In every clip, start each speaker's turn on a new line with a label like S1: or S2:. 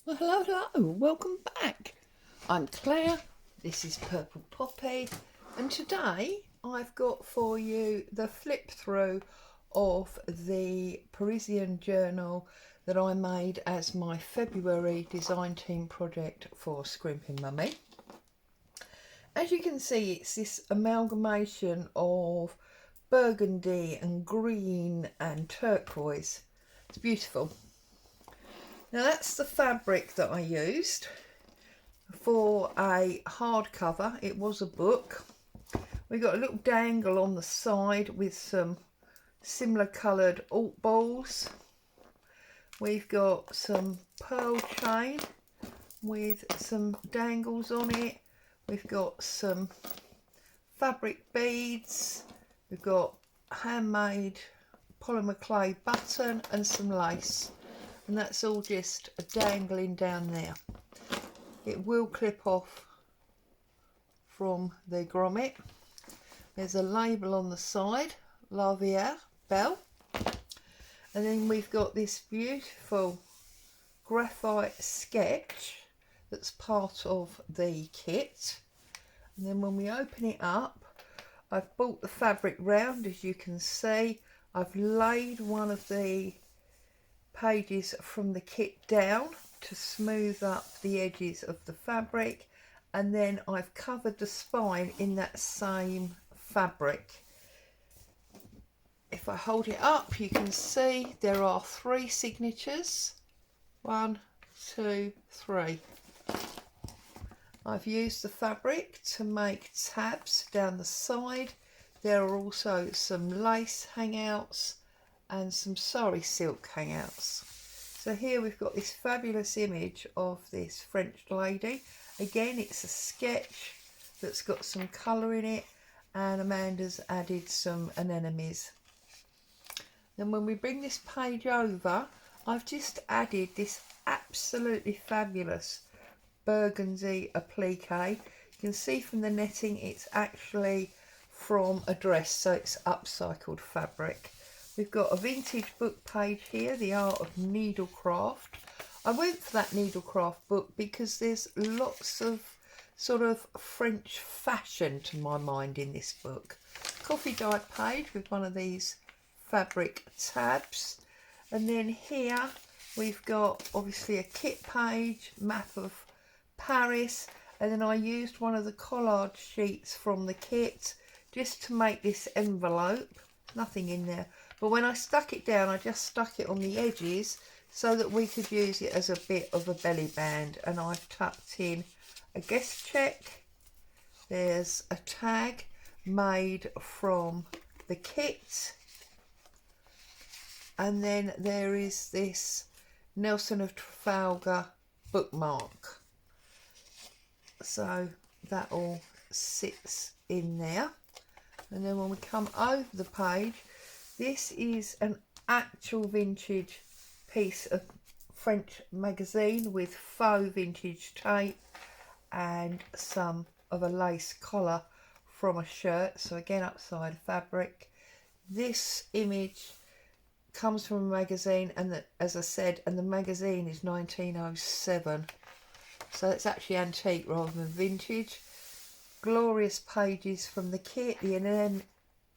S1: Well, hello, welcome back. I'm Claire, this is Purple Poppy, and today I've got for you the flip through of the Parisienne journal that I made as my February design team project for Scrimpingmommy. As you can see, it's this amalgamation of burgundy and green and turquoise. It's beautiful. Now that's the fabric that I used for a hardcover. It was a book. We got a little dangle on the side with some similar coloured alt balls. We've got some pearl chain with some dangles on it. We've got some fabric beads. We've got handmade polymer clay button and some lace. And that's all just dangling down there. It will clip off from the grommet. There's a label on the side, La Vie Belle. And then we've got this beautiful graphite sketch that's part of the kit. And then when we open it up, I've brought the fabric round, as you can see. I've laid one of the pages from the kit down to smooth up the edges of the fabric, and then I've covered the spine in that same fabric. If I hold it up, you can see there are 3 signatures. 1, 2, 3. I've used the fabric to make tabs down the side. There are also some lace hangouts and some sari silk hangouts. So here we've got this fabulous image of this French lady. Again, it's a sketch that's got some colour in it, and Amanda's added some anemones. Then when we bring this page over, I've just added this absolutely fabulous burgundy applique. You can see from the netting it's actually from a dress, so it's upcycled fabric. We've got a vintage book page here, The Art of Needlecraft. I went for that needlecraft book because there's lots of sort of French fashion to my mind in this book. Coffee dyed page with one of these fabric tabs. And then here we've got obviously a kit page, map of Paris. And then I used one of the collard sheets from the kit just to make this envelope. Nothing in there. But when I stuck it down, I just stuck it on the edges so that we could use it as a bit of a belly band. And I've tucked in a guest check. There's a tag made from the kit. And then there is this Nelson of Trafalgar bookmark. So that all sits in there. And then when we come over the page, this is an actual vintage piece of French magazine with faux vintage tape and some of a lace collar from a shirt. So again, upside fabric. This image comes from a magazine, and as I said, and the magazine is 1907. So it's actually antique rather than vintage. Glorious pages from the kit, the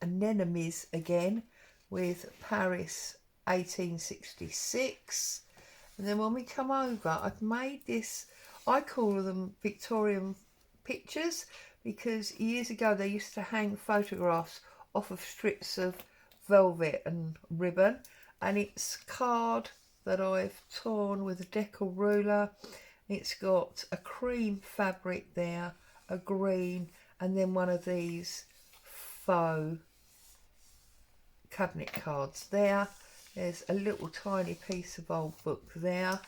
S1: anemones again, with Paris 1866. And then when we come over, I've made this, I call them Victorian pictures, because years ago they used to hang photographs off of strips of velvet and ribbon, and it's card that I've torn with a decal ruler. It's got a cream fabric there, a green, and then one of these faux cabinet cards there. There's a little tiny piece of old book there.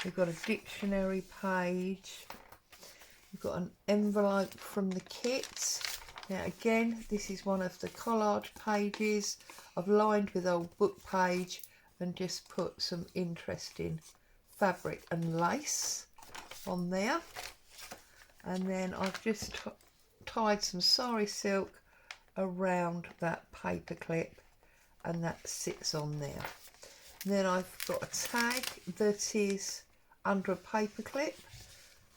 S1: We've got a dictionary page. We've got an envelope from the kit. Now again, this is one of the collard pages. I've lined with old book page and just put some interesting fabric and lace on there. And then I've just tied some sari silk around that paper clip, and that sits on there. And then I've got a tag that is under a paper clip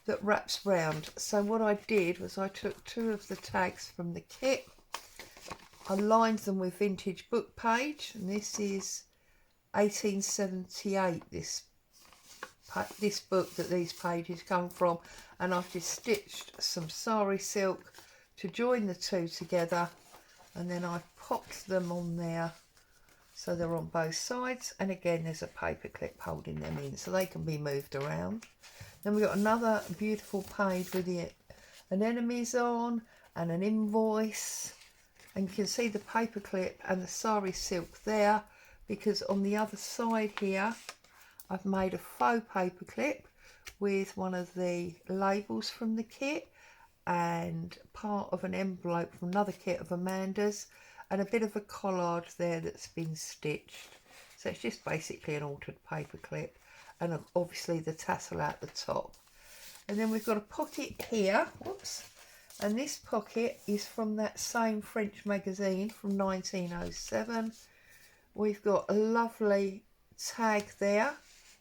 S1: that wraps round. So what I did was I took 2 of the tags from the kit, I lined them with vintage book page, and this is 1878, this book that these pages come from, and I've just stitched some sari silk to join the 2 together, and then I've popped them on there so they're on both sides, and again there's a paper clip holding them in so they can be moved around. Then we've got another beautiful page with the anemones on and an invoice, and you can see the paper clip and the sari silk there, because on the other side here I've made a faux paper clip with one of the labels from the kit and part of an envelope from another kit of Amanda's, and a bit of a collard there that's been stitched. So it's just basically an altered paper clip, and obviously the tassel at the top. And then we've got a pocket here, whoops, and this pocket is from that same French magazine from 1907. We've got a lovely tag there.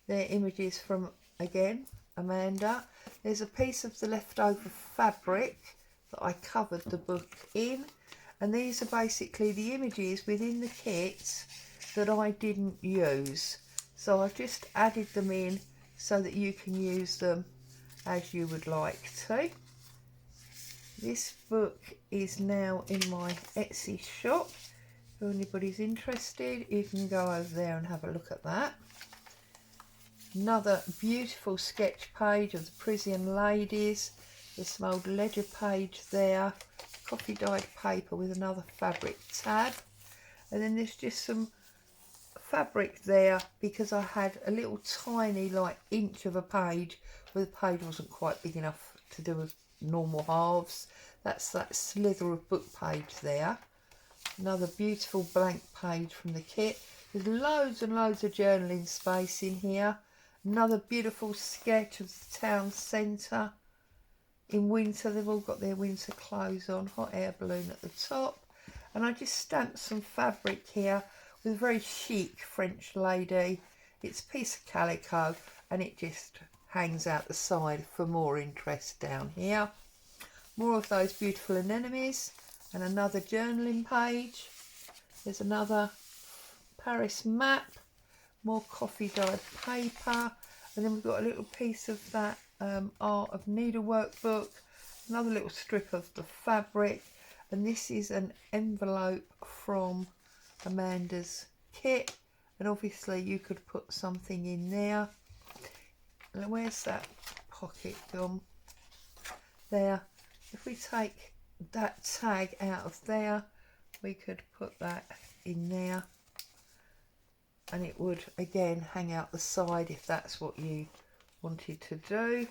S1: They're images from, again, Amanda. There's a piece of the leftover fabric that I covered the book in, and these are basically the images within the kit that I didn't use. So I've just added them in so that you can use them as you would like to. This book is now in my Etsy shop. If anybody's interested, you can go over there and have a look at that. Another beautiful sketch page of the Parisienne ladies. There's some old ledger page there, coffee dyed paper with another fabric tab, and then there's just some fabric there because I had a little tiny like inch of a page where the page wasn't quite big enough to do with normal halves. That's that slither of book page there. Another beautiful blank page from the kit. There's loads and loads of journaling space in here. Another beautiful sketch of the town centre. In winter, they've all got their winter clothes on, hot air balloon at the top. And I just stamped some fabric here with a very chic French lady. It's a piece of calico and it just hangs out the side for more interest down here. More of those beautiful anemones and another journaling page. There's another Paris map, more coffee dyed paper, and then we've got a little piece of that art of needlework book, another little strip of the fabric, and this is an envelope from Amanda's kit, and obviously you could put something in there. And where's that pocket gone? There. If we take that tag out of there, we could put that in there, and it would again hang out the side if that's what you wanted to do,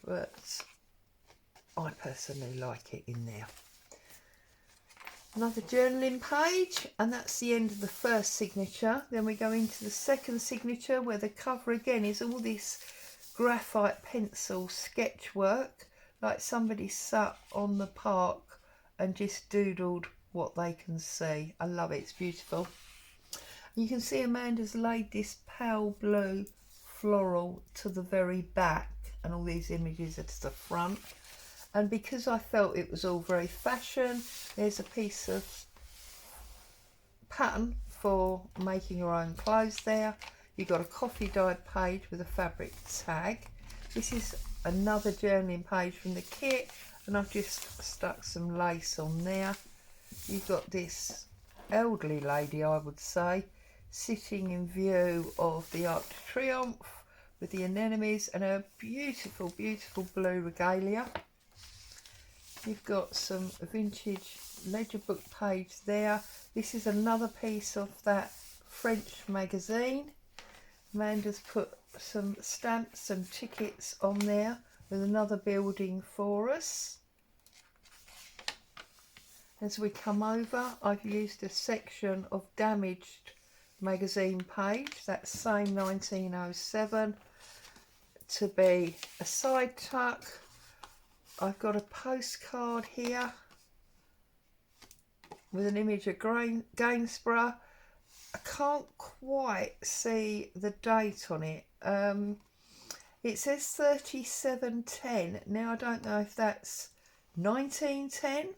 S1: but I personally like it in there. Another journaling page, and that's the end of the first signature. Then we go into the second signature where the cover again is all this graphite pencil sketch work, like somebody sat on the park and just doodled what they can see. I love it, it's beautiful. You can see Amanda's laid this pale blue floral to the very back, and all these images are to the front. And because I felt it was all very fashion, there's a piece of pattern for making your own clothes there. You've got a coffee dyed page with a fabric tag. This is another journaling page from the kit, and I've just stuck some lace on there. You've got this elderly lady, I would say, sitting in view of the Arc de Triomphe with the anemones and a beautiful, beautiful blue regalia. You've got some vintage ledger book page there. This is another piece of that French magazine. Amanda's put some stamps and tickets on there with another building for us. As we come over, I've used a section of damaged magazine page, that same 1907, to be a side tuck. I've got a postcard here with an image of Gainsborough. I can't quite see the date on it. It says 3710. Now I don't know if that's 1910.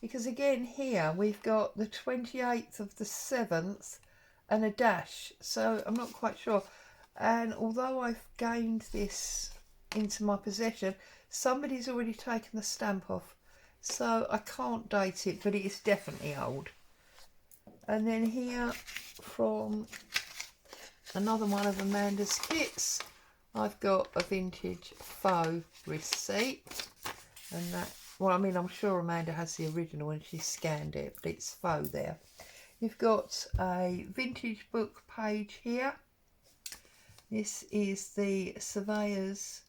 S1: Because again here we've got the 28th of the 7th and a dash. So I'm not quite sure. And although I've gained this into my possession, somebody's already taken the stamp off. So I can't date it, but it is definitely old. And then here from another one of Amanda's kits, I've got a vintage faux receipt. And that, well, I mean, I'm sure Amanda has the original when she scanned it, but it's faux there. You've got a vintage book page here. This is the Surveyors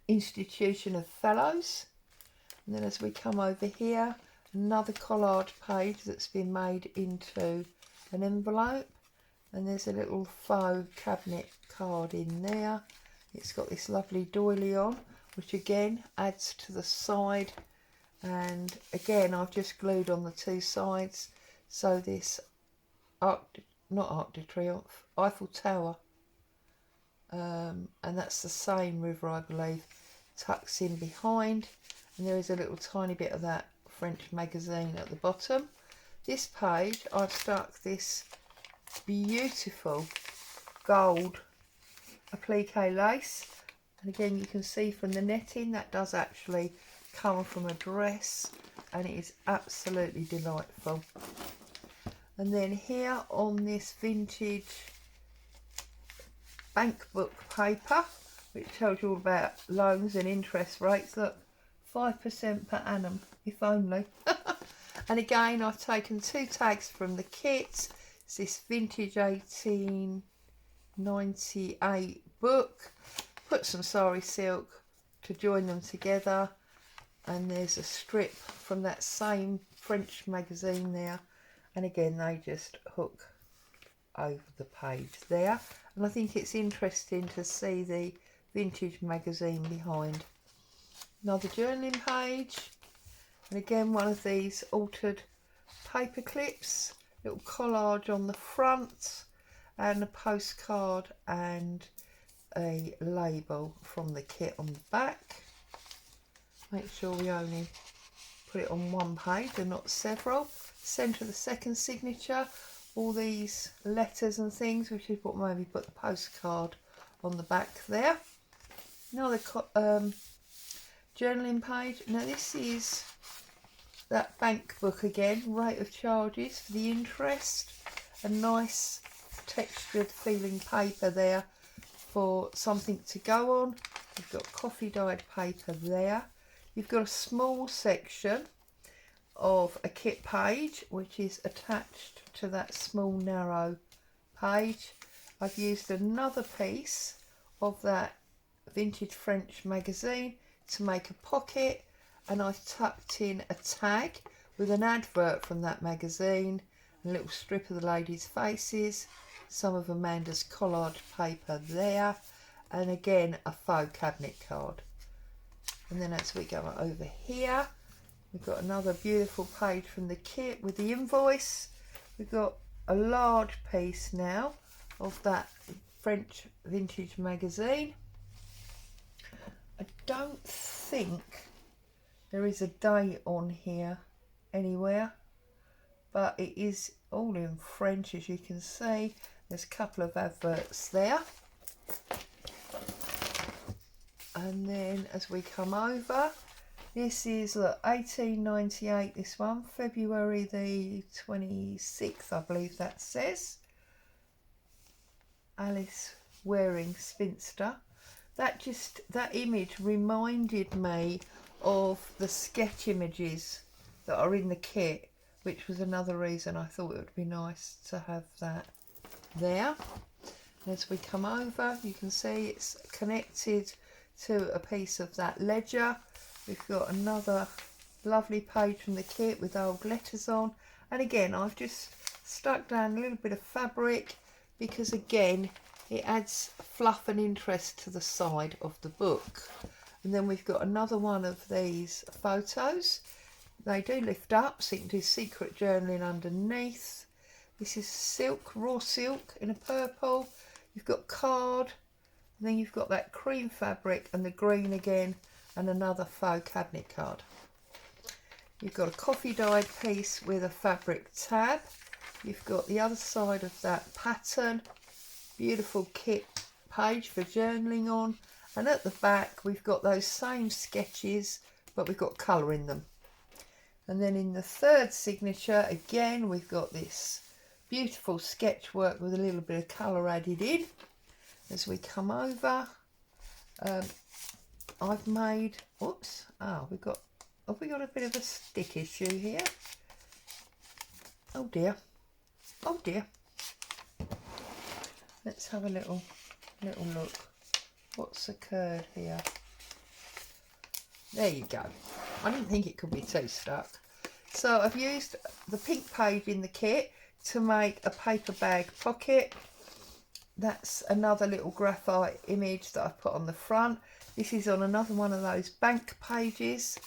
S1: Institution of Fellows. And then as we come over here, another collage page that's been made into an envelope. And there's a little faux cabinet card in there. It's got this lovely doily on, which again adds to the side. And again, I've just glued on the two sides. So this not Arc de Triomphe, Eiffel Tower. And that's the Seine River, I believe, tucks in behind. And there is a little tiny bit of that French magazine at the bottom. This page, I've stuck this beautiful gold applique lace. And again, you can see from the netting, that does actually come from a dress. And it is absolutely delightful. And then here on this vintage bank book paper, which tells you all about loans and interest rates. Look, 5% per annum, if only. And again, I've taken two tags from the kit. It's this vintage 1898 book. Put some sari silk to join them together. And there's a strip from that same French magazine there. And again, they just hook over the page there. And I think it's interesting to see the vintage magazine behind. Another journaling page. And again, one of these altered paper clips. Little collage on the front. And a postcard and a label from the kit on the back. Make sure we only put it on one page and not several. Centre the second signature. All these letters and things, which is what maybe put the postcard on the back there. Another journaling page. Now this is that bank book again, rate of charges for the interest. A nice textured feeling paper there for something to go on. You've got coffee dyed paper there. You've got a small section of a kit page which is attached to that small narrow page. I've used another piece of that vintage French magazine to make a pocket, and I've tucked in a tag with an advert from that magazine, a little strip of the ladies' faces, some of Amanda's collage paper there, and again a faux cabinet card. And then as we go over here, we've got another beautiful page from the kit with the invoice. We've got a large piece now of that French vintage magazine. I don't think there is a date on here anywhere, but it is all in French, as you can see. There's a couple of adverts there. And then as we come over, this is 1898, this one, February the 26th, I believe that says. Alice wearing spinster. That image reminded me of the sketch images that are in the kit, which was another reason I thought it would be nice to have that there. As we come over, you can see it's connected to a piece of that ledger. We've got another lovely page from the kit with old letters on, and again I've just stuck down a little bit of fabric because again it adds fluff and interest to the side of the book. And then we've got another one of these photos. They do lift up so you can do secret journaling underneath. This is silk, raw silk in a purple. You've got card, and then you've got that cream fabric and the green again, and another faux cabinet card. You've got a coffee dyed piece with a fabric tab. You've got the other side of that pattern, beautiful kit page for journaling on, and at the back we've got those same sketches but we've got colour in them. And then in the third signature again we've got this beautiful sketch work with a little bit of colour added in. As we come over, I've made, oops, have we got a bit of a stick issue here? Oh dear, oh dear. Let's have a little look. What's occurred here? There you go. I didn't think it could be too stuck. So I've used the pink page in the kit to make a paper bag pocket. That's another little graphite image that I've put on the front. This is on another one of those bank pages.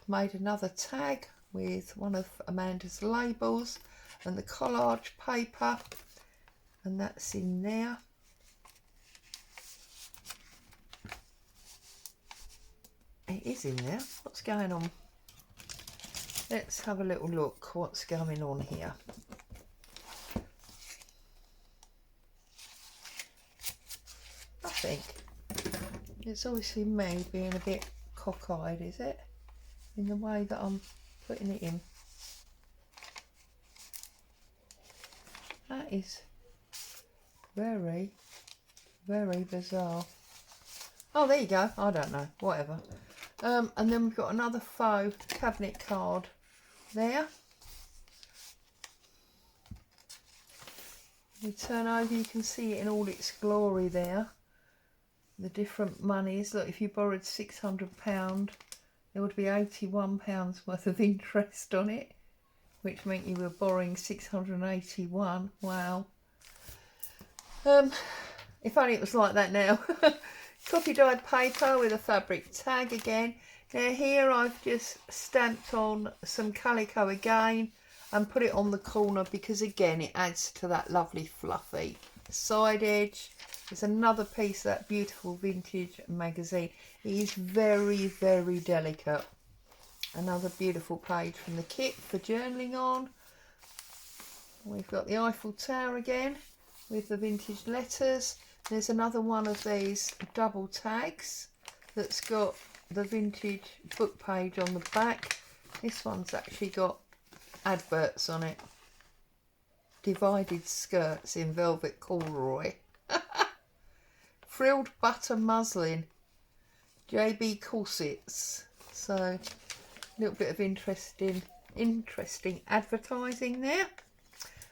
S1: Made another tag with one of Amanda's labels and the collage paper, and that's in there. It is in there. What's going on? Let's have a little look what's going on here. I think it's obviously me being a bit cockeyed, is it? In the way that I'm putting it in. That is very, very bizarre. Oh, there you go. I don't know. Whatever. And then we've got another faux cabinet card there. We turn over, you can see it in all its glory there. The different monies. Look, if you borrowed £600, there would be £81 worth of interest on it, which meant you were borrowing £681. Wow. If only it was like that now. Coffee dyed paper with a fabric tag again. Now here I've just stamped on some calico again and put it on the corner because again it adds to that lovely fluffy side edge. There's another piece of that beautiful vintage magazine. It is very, very delicate. Another beautiful page from the kit for journaling on. We've got the Eiffel Tower again with the vintage letters. There's another one of these double tags that's got the vintage book page on the back. This one's actually got adverts on it. Divided skirts in velvet corduroy. Frilled butter muslin. JB corsets. So a little bit of interesting advertising there.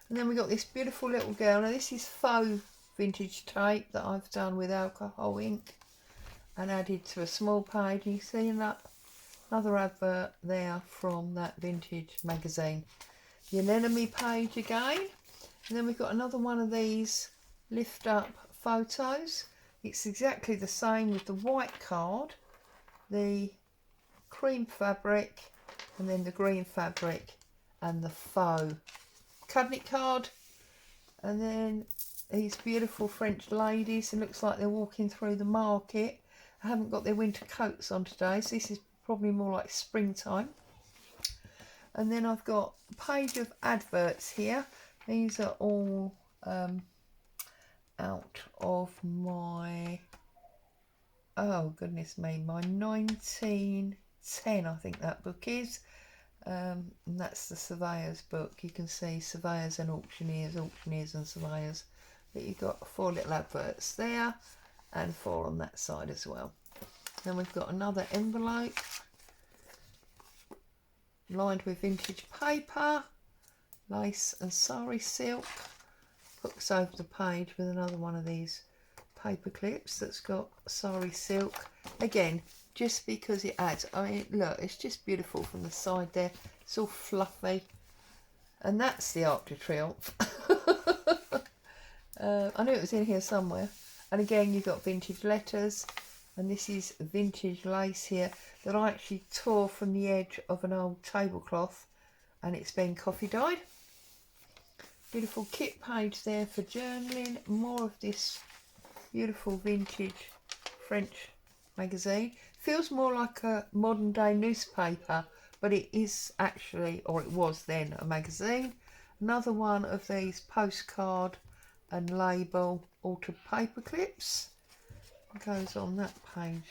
S1: And then we got this beautiful little girl. Now this is faux vintage tape that I've done with alcohol ink and added to a small page. You see that another advert there from that vintage magazine. The anemone page again, and then we've got another one of these lift up photos. It's exactly the same with the white card, the cream fabric, and then the green fabric and the faux cabinet card, and then these beautiful French ladies. It looks like they're walking through the market. I haven't got their winter coats on today, so this is probably more like springtime. And then I've got a page of adverts here. These are all out of my, oh goodness me, my 1910 I think that book is. And that's the Surveyors book. You can see Surveyors and Auctioneers, Auctioneers and Surveyors. But you've got 4 little adverts there and 4 on that side as well. Then we've got another envelope lined with vintage paper, lace and sari silk. Hooks over the page with another one of these paper clips that's got sari silk. Again, just because it adds, I mean, look, it's just beautiful from the side there. It's all fluffy. And that's the Arc de Triomphe. I knew it was in here somewhere. And again, you've got vintage letters. And this is vintage lace here that I actually tore from the edge of an old tablecloth. And it's been coffee dyed. Beautiful kit page there for journaling. More of this Beautiful vintage French magazine. Feels more like a modern day newspaper, but it is actually, or it was then, a magazine. Another one of these postcard and label altered paper clips. It goes on that page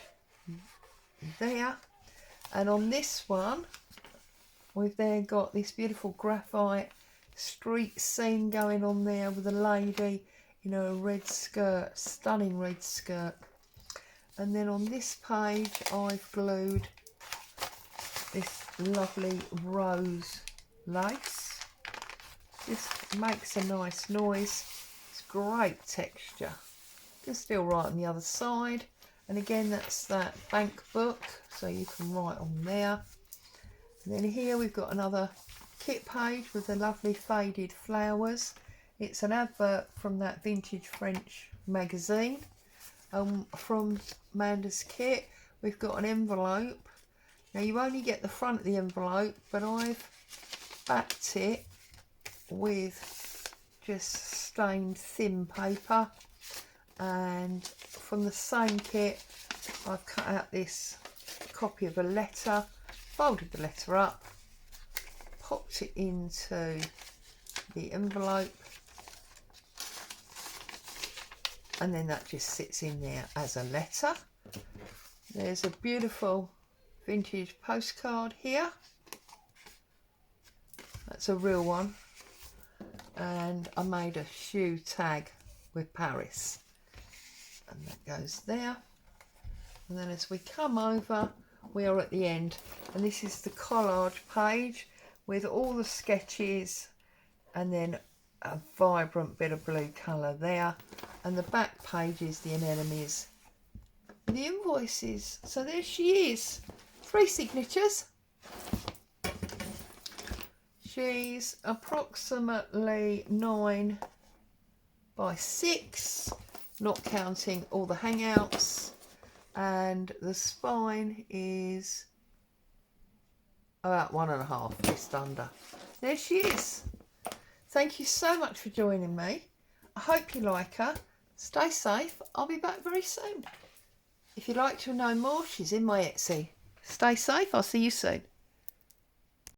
S1: there. And on this one, we've then got this beautiful graphite street scene going on there with a lady in a red skirt, stunning red skirt. And then on this page I've glued this lovely rose lace. This makes a nice noise. It's great texture. You can still write on the other side. And again, that's that bank book, so you can write on there. And then here we've got another kit page with the lovely faded flowers. It's an advert from that vintage French magazine. From Amanda's kit, we've got an envelope. Now you only get the front of the envelope, but I've backed it with just stained thin paper. And from the same kit, I've cut out this copy of a letter, folded the letter up, popped it into the envelope, and then that just sits in there as a letter. There's a beautiful vintage postcard here. That's a real one. And I made a shoe tag with Paris. And that goes there. And then as we come over, we are at the end. And this is the collage page with all the sketches and then a vibrant bit of blue colour there. And the back page is the anemones, the invoices. So there she is. 3 signatures. She's approximately 9 by 6, not counting all the hangouts. And the spine is about 1.5, just under. There she is. Thank you so much for joining me. I hope you like her. Stay safe. I'll be back very soon. If you'd like to know more, she's in my Etsy. Stay safe. I'll see you soon.